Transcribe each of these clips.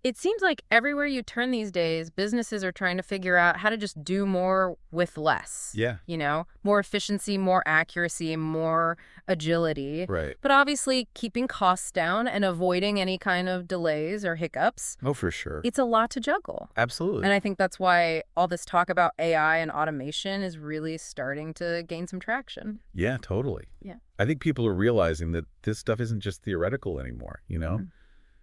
It seems like everywhere you turn these days, businesses are trying to figure out how to just do more with less. Yeah. More efficiency, more accuracy, more agility. Right. But obviously, keeping costs down and avoiding any kind of delays or hiccups, Oh, for sure. it's a lot to juggle. Absolutely. And I think that's why all this talk about AI and automation is really starting to gain some traction. Yeah, totally. Yeah. I think people are realizing that this stuff isn't just theoretical anymore.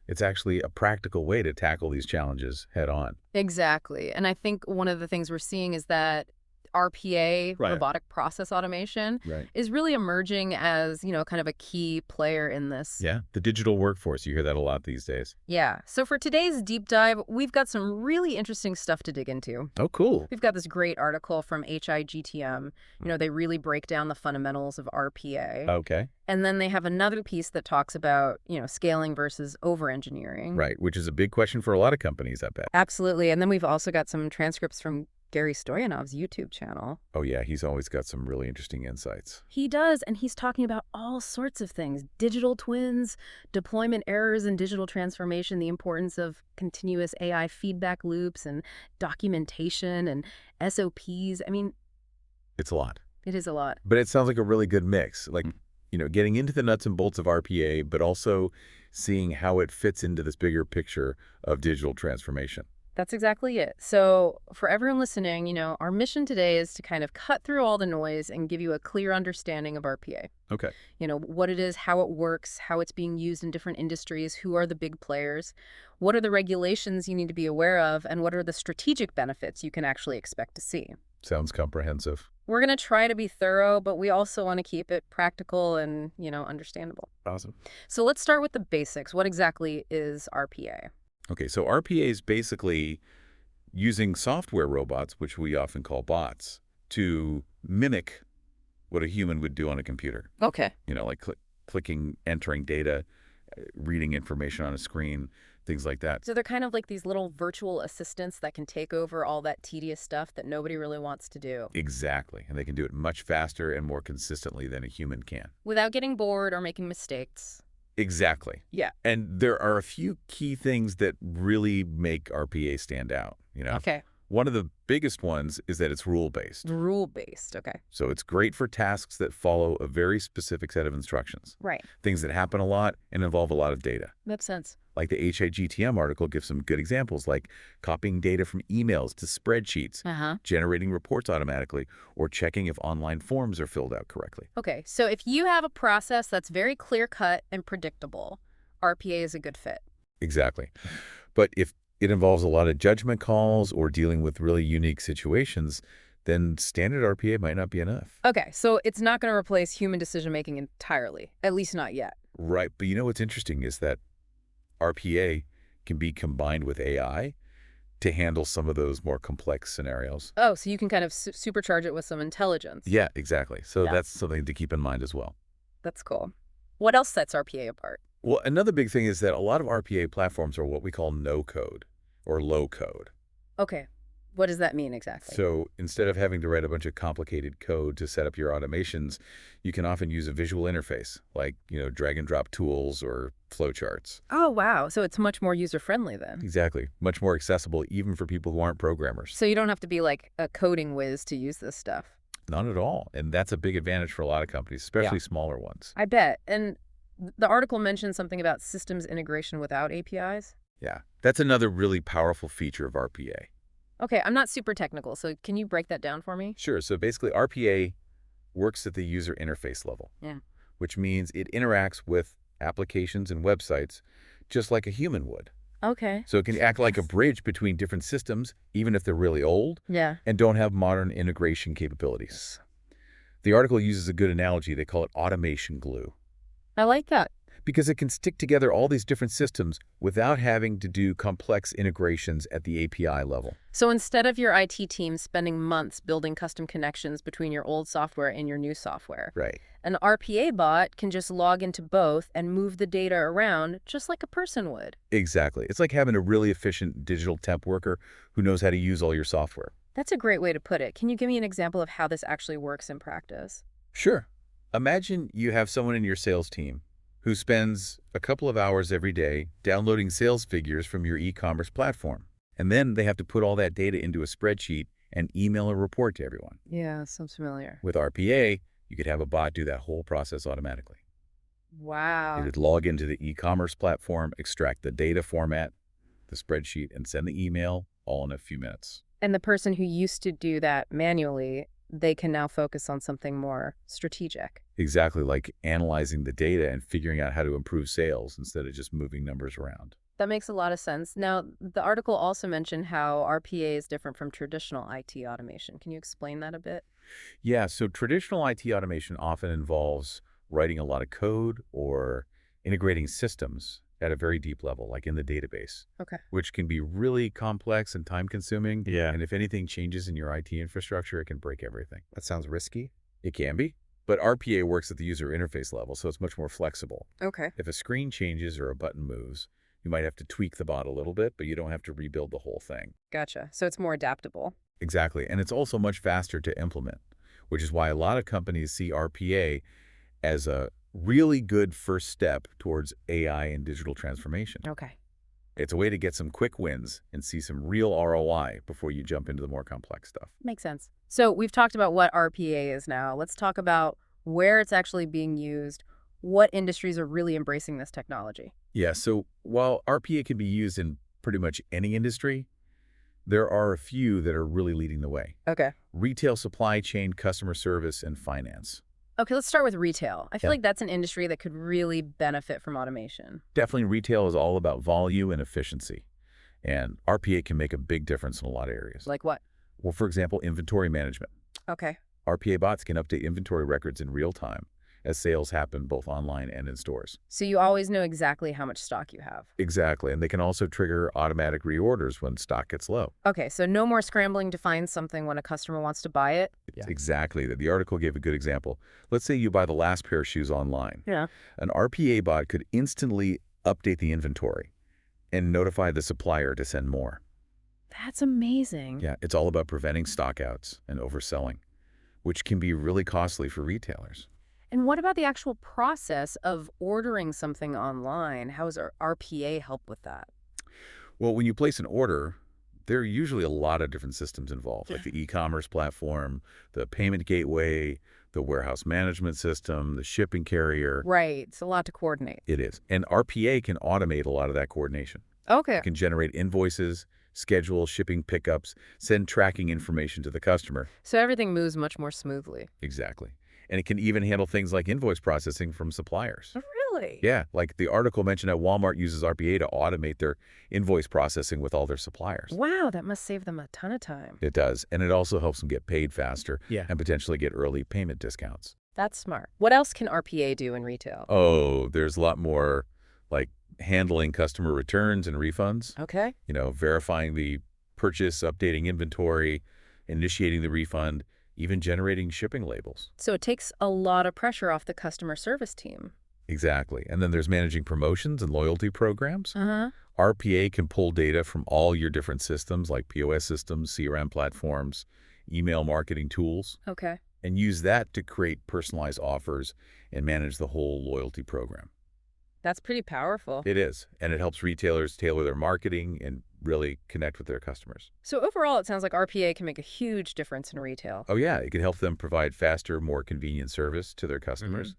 It's actually a practical way to tackle these challenges head on. Exactly. And I think one of the things we're seeing is that RPA, Right. robotic process automation, Right. is really emerging as, kind of a key player in this. Yeah, the digital workforce, you hear that a lot these days. Yeah. So for today's deep dive, we've got some really interesting stuff to dig into. Oh, cool. We've got this great article from HIGTM. They really break down the fundamentals of RPA. Okay. And then they have another piece that talks about, scaling versus over-engineering. Right, which is a big question for a lot of companies, I bet. Absolutely. And then we've also got some transcripts from Gary Stoyanov's YouTube channel. Oh, yeah, he's always got some really interesting insights. He does, and he's talking about all sorts of things. Digital twins, deployment errors in digital transformation, the importance of continuous AI feedback loops and documentation and SOPs. I mean, It's a lot. it is a lot. But it sounds like a really good mix. Like, getting into the nuts and bolts of RPA, but also seeing how it fits into this bigger picture of digital transformation. That's exactly it. So for everyone listening, our mission today is to kind of cut through all the noise and give you a clear understanding of RPA. Okay. What it is, how it works, how it's being used in different industries, who are the big players, what are the regulations you need to be aware of, and what are the strategic benefits you can actually expect to see. Sounds comprehensive. We're going to try to be thorough, but we also want to keep it practical and, understandable. Awesome. So let's start with the basics. What exactly is RPA? Okay, so RPA is basically using software robots, which we often call bots, to mimic what a human would do on a computer. Okay. Like clicking, entering data, reading information on a screen, things like that. So they're kind of like these little virtual assistants that can take over all that tedious stuff that nobody really wants to do. Exactly, and they can do it much faster and more consistently than a human can. Without getting bored or making mistakes. Exactly. Yeah. And there are a few key things that really make RPA stand out. Okay. One of the biggest ones is that it's rule-based. Rule-based. Okay. So it's great for tasks that follow a very specific set of instructions. Right. Things that happen a lot and involve a lot of data. Makes sense. Like the HIGTM article gives some good examples, like copying data from emails to spreadsheets, generating reports automatically, or checking if online forms are filled out correctly. Okay. So if you have a process that's very clear-cut and predictable, RPA is a good fit. Exactly. But if it involves a lot of judgment calls or dealing with really unique situations, then standard RPA might not be enough. Okay. So it's not going to replace human decision-making entirely, at least not yet. Right. But what's interesting is that RPA can be combined with AI to handle some of those more complex scenarios. Oh, so you can kind of supercharge it with some intelligence. Yeah, exactly. So Yeah. that's something to keep in mind as well. That's cool. What else sets RPA apart? Well, another big thing is that a lot of RPA platforms are what we call no-code or low-code. Okay. What does that mean exactly? So instead of having to write a bunch of complicated code to set up your automations, you can often use a visual interface like, drag and drop tools or flowcharts. Oh, wow. So it's much more user-friendly then. Exactly. Much more accessible even for people who aren't programmers. So you don't have to be like a coding whiz to use this stuff. Not at all. And that's a big advantage for a lot of companies, especially smaller ones. I bet. And the article mentioned something about systems integration without APIs. Yeah. That's another really powerful feature of RPA. Okay, I'm not super technical, so can you break that down for me? Sure. So basically, RPA works at the user interface level, which means it interacts with applications and websites just like a human would. Okay. So it can act like a bridge between different systems, even if they're really old and don't have modern integration capabilities. The article uses a good analogy. They call it automation glue. I like that. Because it can stick together all these different systems without having to do complex integrations at the API level. So instead of your IT team spending months building custom connections between your old software and your new software, Right. an RPA bot can just log into both and move the data around just like a person would. Exactly. It's like having a really efficient digital temp worker who knows how to use all your software. That's a great way to put it. Can you give me an example of how this actually works in practice? Sure. Imagine you have someone in your sales team who spends a couple of hours every day downloading sales figures from your e-commerce platform. And then they have to put all that data into a spreadsheet and email a report to everyone. Yeah, sounds familiar. With RPA, you could have a bot do that whole process automatically. It Wow. would log into the e-commerce platform, extract the data format, the spreadsheet, and send the email all in a few minutes. And the person who used to do that manually, they can now focus on something more strategic. Exactly, like analyzing the data and figuring out how to improve sales instead of just moving numbers around. That makes a lot of sense. Now, the article also mentioned how RPA is different from traditional IT automation. Can you explain that a bit? Yeah, so traditional IT automation often involves writing a lot of code or integrating systems at a very deep level, like in the database, Okay. which can be really complex and time-consuming. Yeah. And if anything changes in your IT infrastructure, it can break everything. That sounds risky. It can be, but RPA works at the user interface level, so it's much more flexible. Okay. If a screen changes or a button moves, you might have to tweak the bot a little bit, but you don't have to rebuild the whole thing. Gotcha. So it's more adaptable. Exactly, and it's also much faster to implement, which is why a lot of companies see RPA as a really good first step towards AI and digital transformation. Okay. It's a way to get some quick wins and see some real ROI before you jump into the more complex stuff. Makes sense. So we've talked about what RPA is now. Let's talk about where it's actually being used. What industries are really embracing this technology? Yeah, so while RPA can be used in pretty much any industry, there are a few that are really leading the way. Okay. Retail, supply chain, customer service, and finance. Okay, let's start with retail. I feel Yeah. like that's an industry that could really benefit from automation. Definitely retail is all about volume and efficiency, and RPA can make a big difference in a lot of areas. Like what? Well, for example, inventory management. Okay. RPA bots can update inventory records in real time as sales happen both online and in stores. So you always know exactly how much stock you have. Exactly, and they can also trigger automatic reorders when stock gets low. Okay, so no more scrambling to find something when a customer wants to buy it. It's exactly. The article gave a good example. Let's say you buy the last pair of shoes online. Yeah. An RPA bot could instantly update the inventory and notify the supplier to send more. That's amazing. Yeah, it's all about preventing stockouts and overselling, which can be really costly for retailers. And what about the actual process of ordering something online? How does our RPA help with that? Well, when you place an order, there are usually a lot of different systems involved, like the e-commerce platform, the payment gateway, the warehouse management system, the shipping carrier. Right, it's a lot to coordinate. It is. And RPA can automate a lot of that coordination. Okay. It can generate invoices, schedule shipping pickups, send tracking information to the customer. So everything moves much more smoothly. Exactly. And it can even handle things like invoice processing from suppliers. Really? Yeah, like the article mentioned that Walmart uses RPA to automate their invoice processing with all their suppliers. Wow, that must save them a ton of time. It does, and it also helps them get paid faster Yeah. and potentially get early payment discounts. That's smart. What else can RPA do in retail? Oh, there's a lot more, like handling customer returns and refunds, Okay. verifying the purchase, updating inventory, initiating the refund, even generating shipping labels. So it takes a lot of pressure off the customer service team. Exactly. And then there's managing promotions and loyalty programs. Uh-huh. RPA can pull data from all your different systems like POS systems, CRM platforms, email marketing tools, Okay. and use that to create personalized offers and manage the whole loyalty program. That's pretty powerful. It is, and it helps retailers tailor their marketing and really connect with their customers. So overall, it sounds like RPA can make a huge difference in retail. Oh yeah, it can help them provide faster, more convenient service to their customers,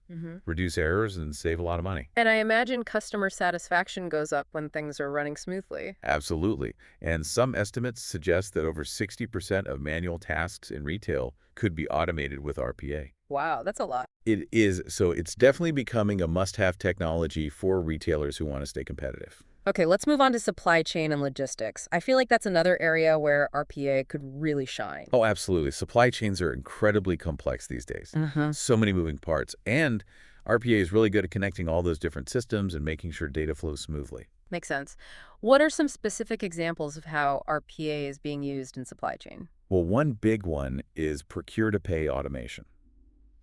reduce errors, and save a lot of money. And I imagine customer satisfaction goes up when things are running smoothly. Absolutely. And some estimates suggest that over 60% of manual tasks in retail could be automated with RPA. Wow, that's a lot. It is, so it's definitely becoming a must-have technology for retailers who want to stay competitive. Okay, let's move on to supply chain and logistics. I feel like that's another area where RPA could really shine. Oh, absolutely. Supply chains are incredibly complex these days. So many moving parts. And RPA is really good at connecting all those different systems and making sure data flows smoothly. Makes sense. What are some specific examples of how RPA is being used in supply chain? Well, one big one is procure-to-pay automation.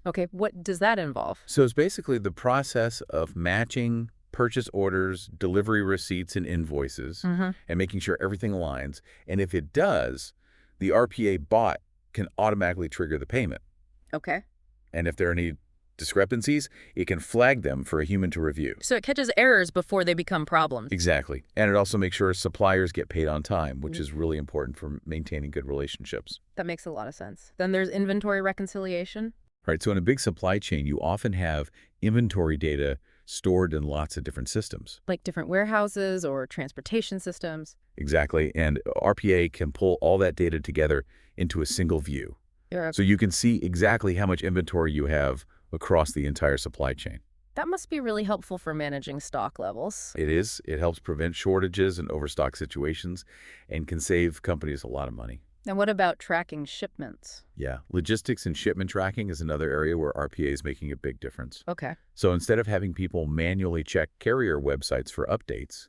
Okay, what does that involve? So it's basically the process of matching purchase orders, delivery receipts, and invoices, and making sure everything aligns. And if it does, the RPA bot can automatically trigger the payment. Okay. And if there are any discrepancies, it can flag them for a human to review. So it catches errors before they become problems. Exactly. And it also makes sure suppliers get paid on time, which is really important for maintaining good relationships. That makes a lot of sense. Then there's inventory reconciliation. Right. So in a big supply chain, you often have inventory data stored in lots of different systems. Like different warehouses or transportation systems. Exactly. And RPA can pull all that data together into a single view. Yeah. So you can see exactly how much inventory you have across the entire supply chain. That must be really helpful for managing stock levels. It is. It helps prevent shortages and overstock situations and can save companies a lot of money. And what about tracking shipments? Yeah. Logistics and shipment tracking is another area where RPA is making a big difference. Okay. So instead of having people manually check carrier websites for updates,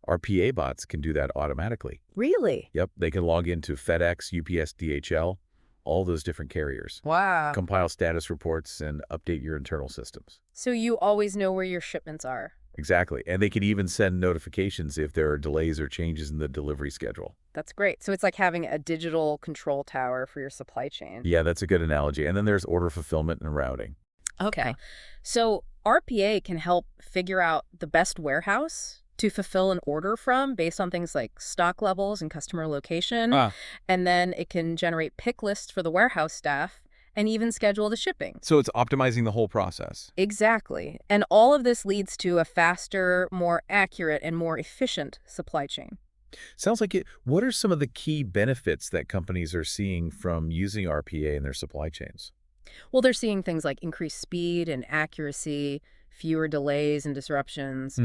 RPA bots can do that automatically. Really? Yep. They can log into FedEx, UPS, DHL, all those different carriers. Wow. Compile status reports and update your internal systems. So you always know where your shipments are. Exactly. And they can even send notifications if there are delays or changes in the delivery schedule. That's great. So it's like having a digital control tower for your supply chain. Yeah, that's a good analogy. And then there's order fulfillment and routing. Okay. So RPA can help figure out the best warehouse to fulfill an order from based on things like stock levels and customer location. And then it can generate pick lists for the warehouse staff and even schedule the shipping. So it's optimizing the whole process. Exactly. And all of this leads to a faster, more accurate, and more efficient supply chain. Sounds like it. What are some of the key benefits that companies are seeing from using RPA in their supply chains? Well, they're seeing things like increased speed and accuracy, fewer delays and disruptions,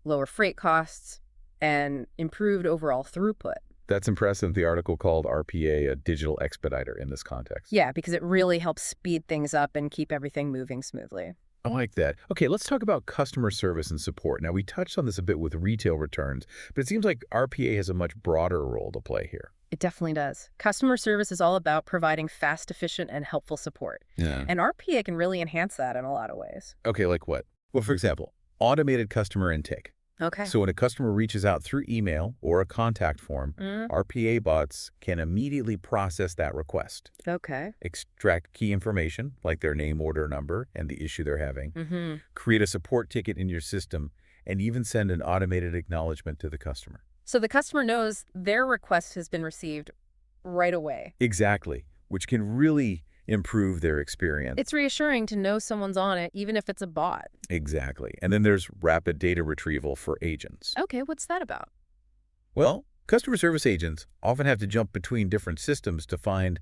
lower freight costs, and improved overall throughput. That's impressive. The article called RPA a digital expediter in this context. Yeah, because it really helps speed things up and keep everything moving smoothly. I like that. Okay, let's talk about customer service and support. Now, we touched on this a bit with retail returns, but it seems like RPA has a much broader role to play here. It definitely does. Customer service is all about providing fast, efficient, and helpful support. Yeah. And RPA can really enhance that in a lot of ways. Okay, like what? Well, for example, automated customer intake. Okay. So when a customer reaches out through email or a contact form, RPA bots can immediately process that request, Okay. extract key information like their name, order number, and the issue they're having, create a support ticket in your system, and even send an automated acknowledgement to the customer. So the customer knows their request has been received right away. Exactly, which can really improve their experience. It's reassuring to know someone's on it, even if it's a bot. Exactly. And then there's rapid data retrieval for agents. Okay, what's that about? Well, customer service agents often have to jump between different systems to find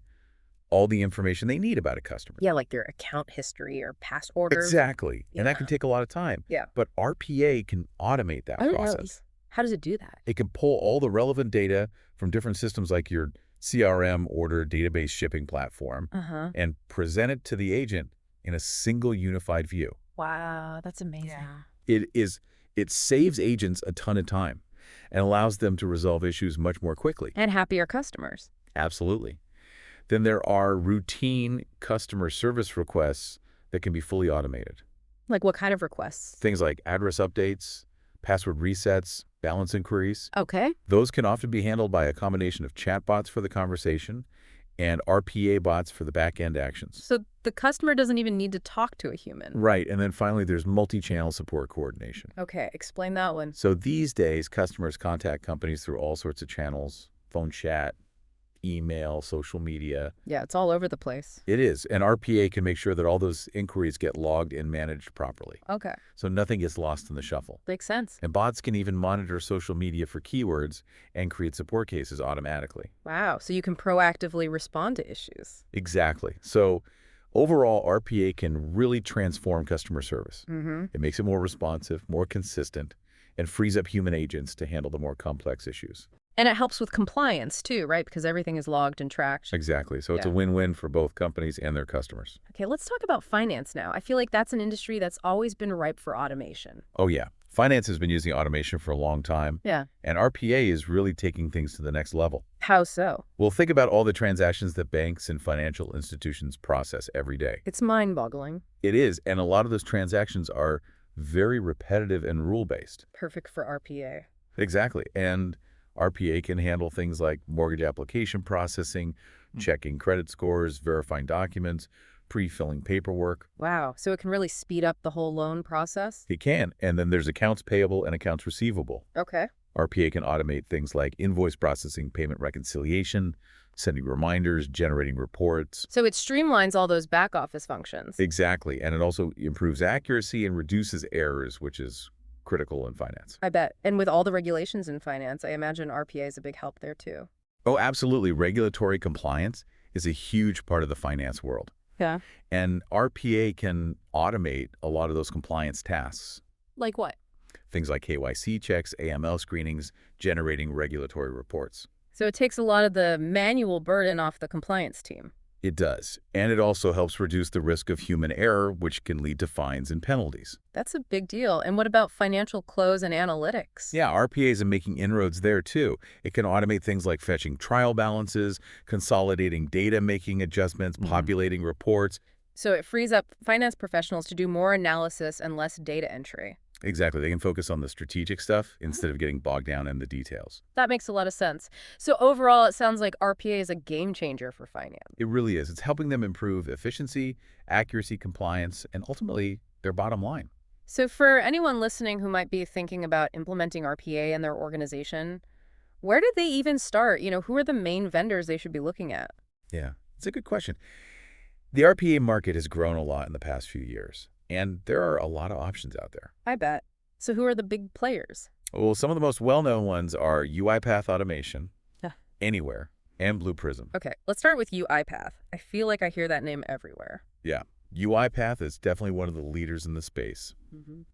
all the information they need about a customer. Yeah, like their account history or past orders. Exactly. And that can take a lot of time. Yeah. But RPA can automate that process. How does it do that? It can pull all the relevant data from different systems like your CRM order database shipping platform and present it to the agent in a single unified view. Wow, that's amazing. It saves agents a ton of time and allows them to resolve issues much more quickly. And happier customers. Absolutely. Then there are routine customer service requests that can be fully automated. Like what kind of requests? Things like address updates, password resets, balance inquiries. Okay. Those can often be handled by a combination of chatbots for the conversation and RPA bots for the back-end actions. So the customer doesn't even need to talk to a human. Right. And then finally, there's multi-channel support coordination. Okay, explain that one. So these days, customers contact companies through all sorts of channels, phone chat, email, social media. Yeah, it's all over the place. It is. And RPA can make sure that all those inquiries get logged and managed properly. Okay. So nothing gets lost in the shuffle. Makes sense. And bots can even monitor social media for keywords and create support cases automatically. Wow, so you can proactively respond to issues. Exactly. So overall, RPA can really transform customer service. It makes it more responsive, more consistent, and frees up human agents to handle the more complex issues. And it helps with compliance too, right? Because everything is logged and tracked. Exactly. So it's a win-win for both companies and their customers. Okay, let's talk about finance now. I feel like that's an industry that's always been ripe for automation. Oh, yeah. Finance has been using automation for a long time. Yeah. And RPA is really taking things to the next level. How so? Well, think about all the transactions that banks and financial institutions process every day. It's mind-boggling. It is. And a lot of those transactions are very repetitive and rule-based. Perfect for RPA. Exactly. And RPA can handle things like mortgage application processing, checking credit scores, verifying documents, pre-filling paperwork. Wow. So it can really speed up the whole loan process? It can. And then there's accounts payable and accounts receivable. Okay. RPA can automate things like invoice processing, payment reconciliation, sending reminders, generating reports. So it streamlines all those back office functions. Exactly. And it also improves accuracy and reduces errors, which is critical in finance. I bet. And with all the regulations in finance, I imagine RPA is a big help there too. Oh, absolutely. Regulatory compliance is a huge part of the finance world. Yeah. And RPA can automate a lot of those compliance tasks. Like what? Things like KYC checks, AML screenings, generating regulatory reports. So it takes a lot of the manual burden off the compliance team. It does. And it also helps reduce the risk of human error, which can lead to fines and penalties. That's a big deal. And what about financial close and analytics? Yeah, RPAs are making inroads there too. It can automate things like fetching trial balances, consolidating data, making adjustments, populating reports. So it frees up finance professionals to do more analysis and less data entry. Exactly. They can focus on the strategic stuff instead of getting bogged down in the details. That makes a lot of sense. So overall, it sounds like RPA is a game changer for finance. It really is. It's helping them improve efficiency, accuracy, compliance, and ultimately their bottom line. So for anyone listening who might be thinking about implementing RPA in their organization, where did they even start? Who are the main vendors they should be looking at? Yeah, it's a good question. The RPA market has grown a lot in the past few years, and there are a lot of options out there. I bet. So who are the big players? Well, some of the most well-known ones are UiPath Automation, Yeah. Anywhere, and Blue Prism. Okay, let's start with UiPath. I feel like I hear that name everywhere. Yeah, UiPath is definitely one of the leaders in the space.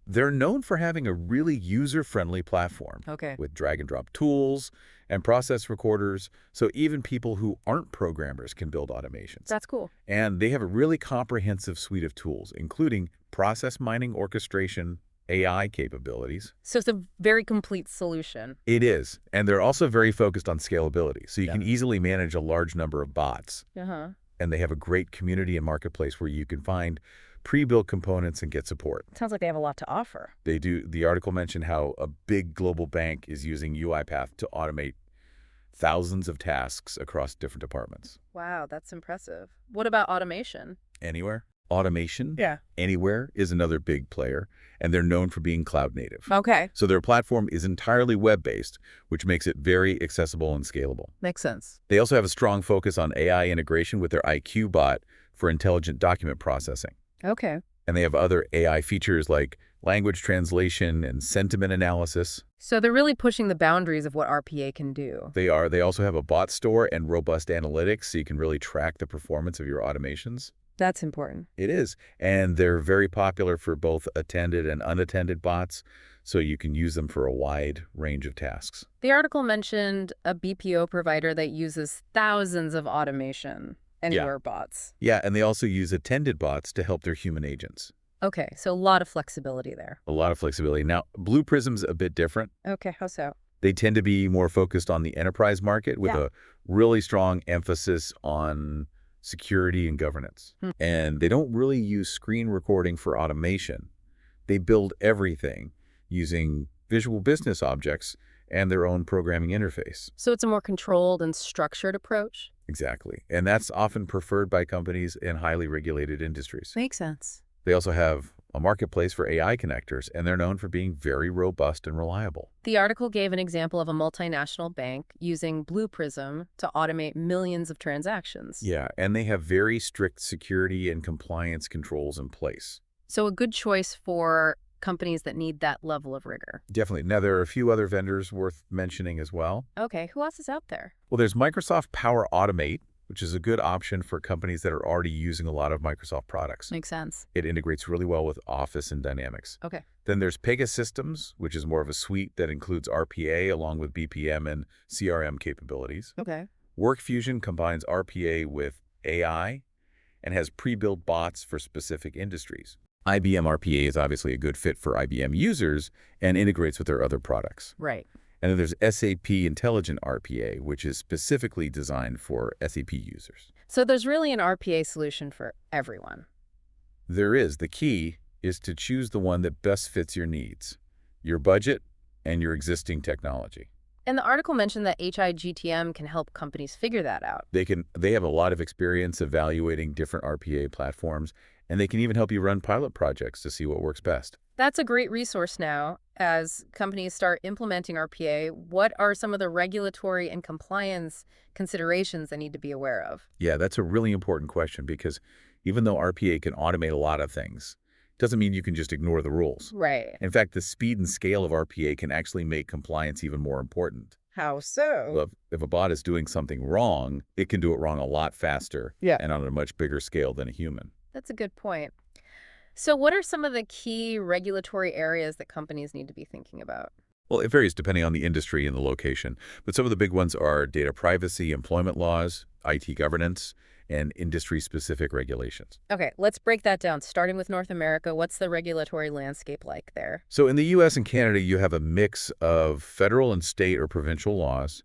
They're known for having a really user-friendly platform Okay. with drag-and-drop tools and process recorders, so even people who aren't programmers can build automations. That's cool. And they have a really comprehensive suite of tools, including process mining orchestration, AI capabilities. So it's a very complete solution. It is. And they're also very focused on scalability, so you Yeah. can easily manage a large number of bots. Uh-huh. And they have a great community and marketplace where you can find pre-built components and get support. Sounds like they have a lot to offer. They do. The article mentioned how a big global bank is using UiPath to automate thousands of tasks across different departments. Wow, that's impressive. What about automation? Anywhere. Automation, Yeah. Anywhere is another big player, and they're known for being cloud native. Okay. So their platform is entirely web-based, which makes it very accessible and scalable. Makes sense. They also have a strong focus on AI integration with their IQ bot for intelligent document processing. Okay. And they have other AI features like language translation and sentiment analysis. So they're really pushing the boundaries of what RPA can do. They are. They also have a bot store and robust analytics, so you can really track the performance of your automations. That's important. It is. And they're very popular for both attended and unattended bots, so you can use them for a wide range of tasks. The article mentioned a BPO provider that uses thousands of automation anywhere bots. Yeah, and they also use attended bots to help their human agents. Okay, so a lot of flexibility there. A lot of flexibility. Now, Blue Prism's a bit different. Okay, how so? They tend to be more focused on the enterprise market with a really strong emphasis on security and governance. And they don't really use screen recording for automation. They build everything using visual business objects and their own programming interface. So it's a more controlled and structured approach? Exactly. And that's often preferred by companies in highly regulated industries. Makes sense. They also have a marketplace for AI connectors, and they're known for being very robust and reliable. The article gave an example of a multinational bank using Blue Prism to automate millions of transactions. Yeah, and they have very strict security and compliance controls in place. So a good choice for companies that need that level of rigor. Definitely. Now, there are a few other vendors worth mentioning as well. Okay, who else is out there? Well, there's Microsoft Power Automate, which is a good option for companies that are already using a lot of Microsoft products. Makes sense. It integrates really well with Office and Dynamics. Okay. Then there's Pegasystems, which is more of a suite that includes RPA along with BPM and CRM capabilities. Okay. WorkFusion combines RPA with AI and has pre-built bots for specific industries. IBM RPA is obviously a good fit for IBM users and integrates with their other products. Right. And then there's SAP Intelligent RPA, which is specifically designed for SAP users. So there's really an RPA solution for everyone. There is. The key is to choose the one that best fits your needs, your budget, and your existing technology. And the article mentioned that HIGTM can help companies figure that out. They have a lot of experience evaluating different RPA platforms, and they can even help you run pilot projects to see what works best. That's a great resource now. As companies start implementing RPA, what are some of the regulatory and compliance considerations they need to be aware of? Yeah, that's a really important question because even though RPA can automate a lot of things, it doesn't mean you can just ignore the rules. Right. In fact, the speed and scale of RPA can actually make compliance even more important. How so? Well, if a bot is doing something wrong, it can do it wrong a lot faster Yeah. and on a much bigger scale than a human. That's a good point. So what are some of the key regulatory areas that companies need to be thinking about? Well, it varies depending on the industry and the location, but some of the big ones are data privacy, employment laws, IT governance, and industry-specific regulations. Okay, let's break that down. Starting with North America, what's the regulatory landscape like there? So in the U.S. and Canada, you have a mix of federal and state or provincial laws,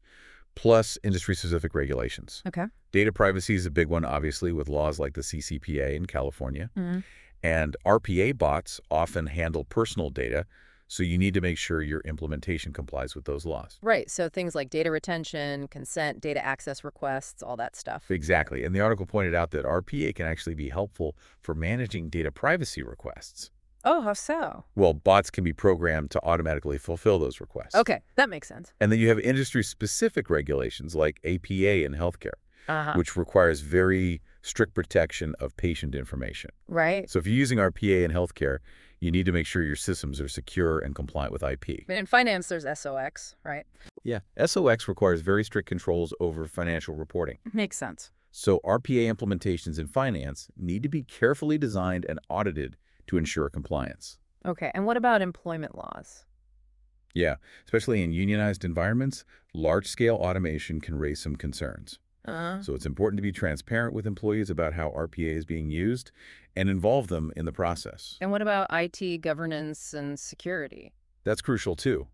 plus industry-specific regulations. Okay. Data privacy is a big one, obviously, with laws like the CCPA in California. Mhm. And RPA bots often handle personal data, so you need to make sure your implementation complies with those laws. Right, so things like data retention, consent, data access requests, all that stuff. Exactly. And the article pointed out that RPA can actually be helpful for managing data privacy requests. Oh, how so? Well, bots can be programmed to automatically fulfill those requests. Okay, that makes sense. And then you have industry-specific regulations like APA in healthcare, Uh-huh. which requires very strict protection of patient information. Right. So if you're using RPA in healthcare, you need to make sure your systems are secure and compliant with IP. In finance, there's SOX, right? Yeah, SOX requires very strict controls over financial reporting. Makes sense. So RPA implementations in finance need to be carefully designed and audited to ensure compliance. Okay, and what about employment laws? Yeah, especially in unionized environments, large-scale automation can raise some concerns. Uh, So it's important to be transparent with employees about how RPA is being used and involve them in the process. and what about IT governance and security? That's crucial too.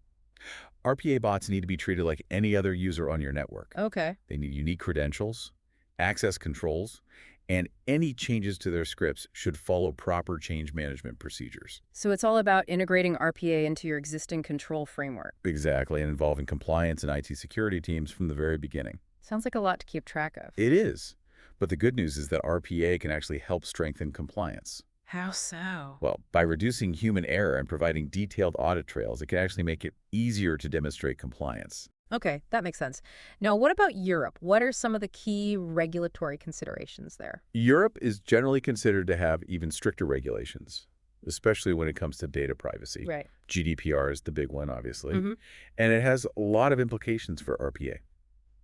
RPA bots need to be treated like any other user on your network. Okay. They need unique credentials, access controls, and any changes to their scripts should follow proper change management procedures. So it's all about integrating RPA into your existing control framework. Exactly, and involving compliance and IT security teams from the very beginning. Sounds like a lot to keep track of. It is. But the good news is that RPA can actually help strengthen compliance. How so? Well, by reducing human error and providing detailed audit trails, it can actually make it easier to demonstrate compliance. Okay, that makes sense. Now, what about Europe? What are some of the key regulatory considerations there? Europe is generally considered to have even stricter regulations, especially when it comes to data privacy. Right. GDPR is the big one, obviously, Mm-hmm. and it has a lot of implications for RPA.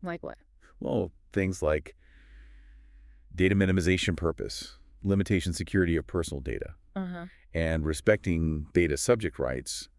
Like what? Well, things like data minimization purpose, limitation security of personal data, Uh-huh. and respecting data subject rights,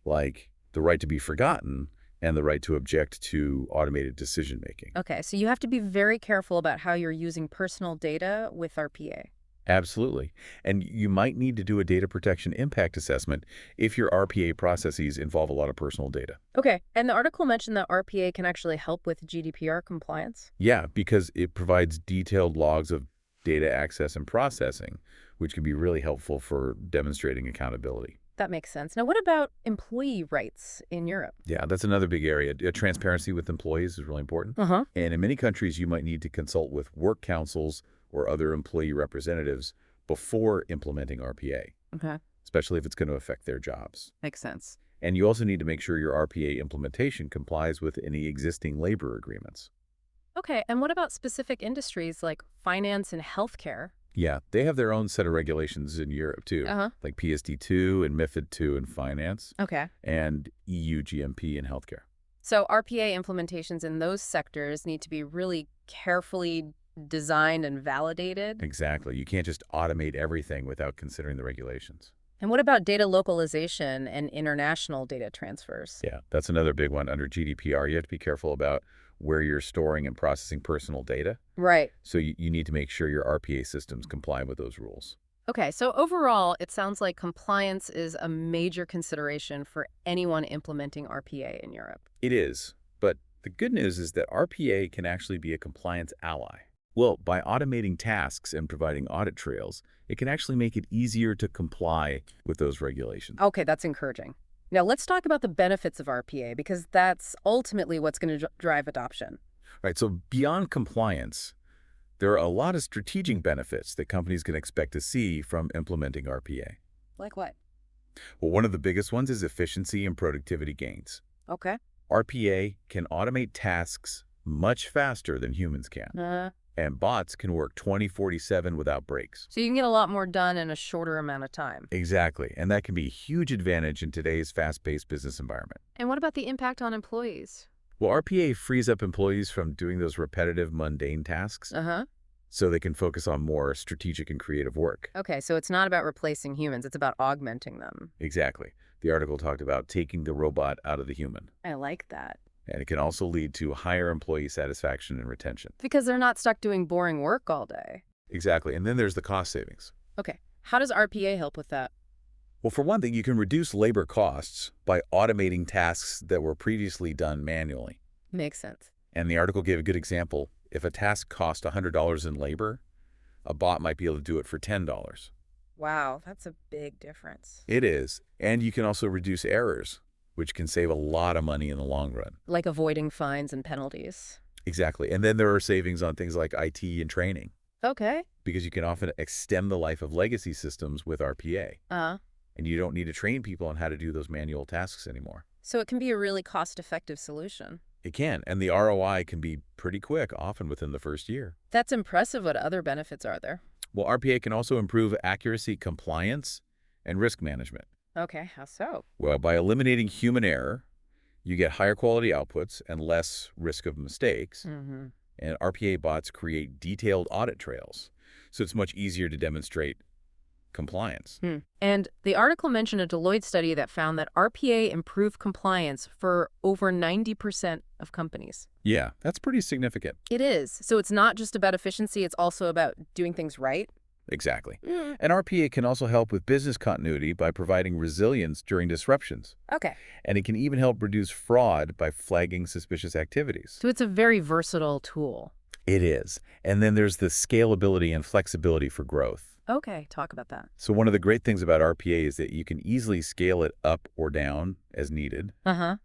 like the right to be forgotten and the right to object to automated decision-making. Okay, so you have to be very careful about how you're using personal data with RPA. Absolutely. And you might need to do a data protection impact assessment if your RPA processes involve a lot of personal data. Okay, and the article mentioned that RPA can actually help with GDPR compliance. Yeah, because it provides detailed logs of data access and processing, which can be really helpful for demonstrating accountability. That makes sense. Now, what about employee rights in Europe? Yeah, that's another big area. Transparency with employees is really important. Uh-huh. And in many countries, you might need to consult with work councils or other employee representatives before implementing RPA, Okay, especially if it's going to affect their jobs. makes sense. And you also need to make sure your RPA implementation complies with any existing labor agreements. Okay, and what about specific industries like finance and healthcare? Yeah, they have their own set of regulations in Europe too, Uh-huh. like PSD2 and MiFID II in finance Okay. and EU GMP in healthcare. So RPA implementations in those sectors need to be really carefully designed and validated. Exactly. You can't just automate everything without considering the regulations. And what about data localization and international data transfers? Yeah, that's another big one under GDPR. You have to be careful about where you're storing and processing personal data. Right. So you need to make sure your RPA systems comply with those rules. Okay, so overall, it sounds like compliance is a major consideration for anyone implementing RPA in Europe. It is, but the good news is that RPA can actually be a compliance ally. Well, by automating tasks and providing audit trails, it can actually make it easier to comply with those regulations. Okay, that's encouraging. Now, let's talk about the benefits of RPA, because that's ultimately what's going to drive adoption. Right, so beyond compliance, there are a lot of strategic benefits that companies can expect to see from implementing RPA. Like what? Well, one of the biggest ones is efficiency and productivity gains. Okay. RPA can automate tasks much faster than humans can, and bots can work 24/7 without breaks. So you can get a lot more done in a shorter amount of time. Exactly, and that can be a huge advantage in today's fast-paced business environment. And what about the impact on employees? Well, RPA frees up employees from doing those repetitive, mundane tasks Uh-huh. so they can focus on more strategic and creative work. Okay, so it's not about replacing humans, it's about augmenting them. Exactly. The article talked about taking the robot out of the human, I like that. and it can also lead to higher employee satisfaction and retention. Because they're not stuck doing boring work all day. Exactly, and then there's the cost savings. Okay, how does RPA help with that? Well, for one thing, you can reduce labor costs by automating tasks that were previously done manually. Makes sense. And the article gave a good example. If a task cost $100 in labor, a bot might be able to do it for $10. Wow, that's a big difference. It is. And you can also reduce errors, which can save a lot of money in the long run. Like avoiding fines and penalties. Exactly. And then there are savings on things like IT and training, Okay. because you can often extend the life of legacy systems with RPA. And you don't need to train people on how to do those manual tasks anymore. So it can be a really cost-effective solution. It can, and the ROI can be pretty quick, often within the first year. That's impressive. What other benefits are there? Well, RPA can also improve accuracy, compliance, and risk management. Okay, how so? Well, by eliminating human error, you get higher quality outputs and less risk of mistakes. Mm-hmm. And RPA bots create detailed audit trails, so it's much easier to demonstrate compliance. And the article mentioned a Deloitte study that found that RPA improved compliance for over 90% of companies. Yeah, that's pretty significant. It is. So it's not just about efficiency, it's also about doing things right. Exactly. And RPA can also help with business continuity by providing resilience during disruptions. Okay. And it can even help reduce fraud by flagging suspicious activities. So it's a very versatile tool. It is. And then there's the scalability and flexibility for growth. Okay, talk about that. So one of the great things about RPA is that you can easily scale it up or down as needed. Uh-huh.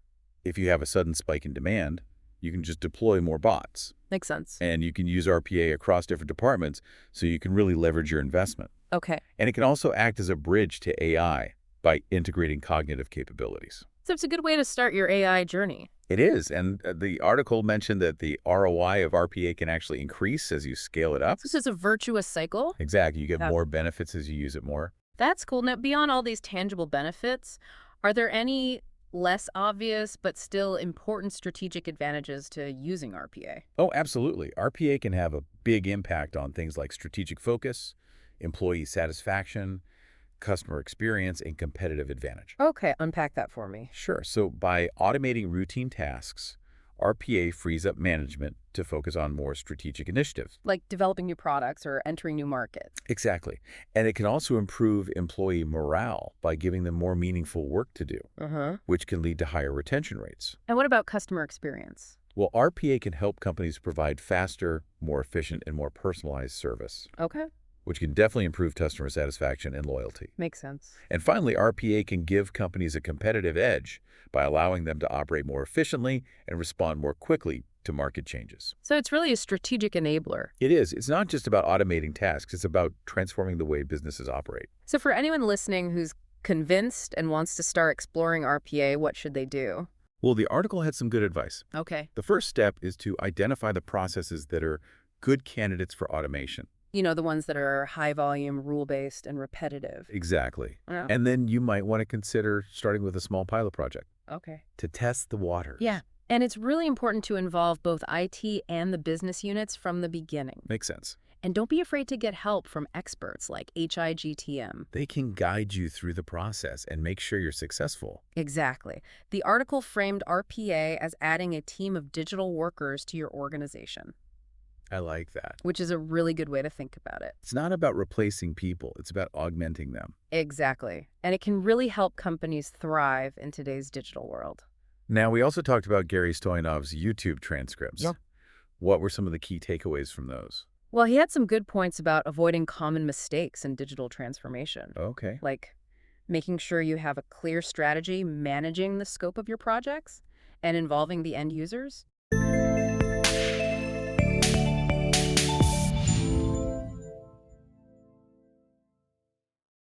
If you have a sudden spike in demand, you can just deploy more bots. Makes sense. And you can use RPA across different departments, so you can really leverage your investment. Okay. And it can also act as a bridge to AI by integrating cognitive capabilities. So it's a good way to start your AI journey. It is. And the article mentioned that the ROI of RPA can actually increase as you scale it up. This is a virtuous cycle. Exactly. You get Yeah. more benefits as you use it more. That's cool. Now, beyond all these tangible benefits, are there any less obvious but still important strategic advantages to using RPA? Oh, absolutely. RPA can have a big impact on things like strategic focus, employee satisfaction, customer experience, and competitive advantage. Okay, unpack that for me. Sure. So by automating routine tasks, RPA frees up management to focus on more strategic initiatives. Like developing new products or entering new markets. Exactly. And it can also improve employee morale by giving them more meaningful work to do, Uh-huh. which can lead to higher retention rates. And what about customer experience? Well, RPA can help companies provide faster, more efficient, and more personalized service, Okay, which can definitely improve customer satisfaction and loyalty. makes sense. And finally, RPA can give companies a competitive edge by allowing them to operate more efficiently and respond more quickly to market changes. So it's really a strategic enabler. It is. It's not just about automating tasks. It's about transforming the way businesses operate. So for anyone listening who's convinced and wants to start exploring RPA, what should they do? Well, the article had some good advice. Okay. The first step is to identify the processes that are good candidates for automation. You know, the ones that are high volume, rule-based, and repetitive. Exactly. Yeah. And then you might want to consider starting with a small pilot project Okay. to test the waters. Yeah. And it's really important to involve both IT and the business units from the beginning. Makes sense. And don't be afraid to get help from experts like HIGTM. They can guide you through the process and make sure you're successful. Exactly. The article framed RPA as adding a team of digital workers to your organization, I like that. which is a really good way to think about it. It's not about replacing people. It's about augmenting them. Exactly. And it can really help companies thrive in today's digital world. Now, we also talked about Gary Stoyanov's YouTube transcripts. Yep. What were some of the key takeaways from those? Well, he had some good points about avoiding common mistakes in digital transformation. Okay. Like making sure you have a clear strategy managing the scope of your projects and involving the end users.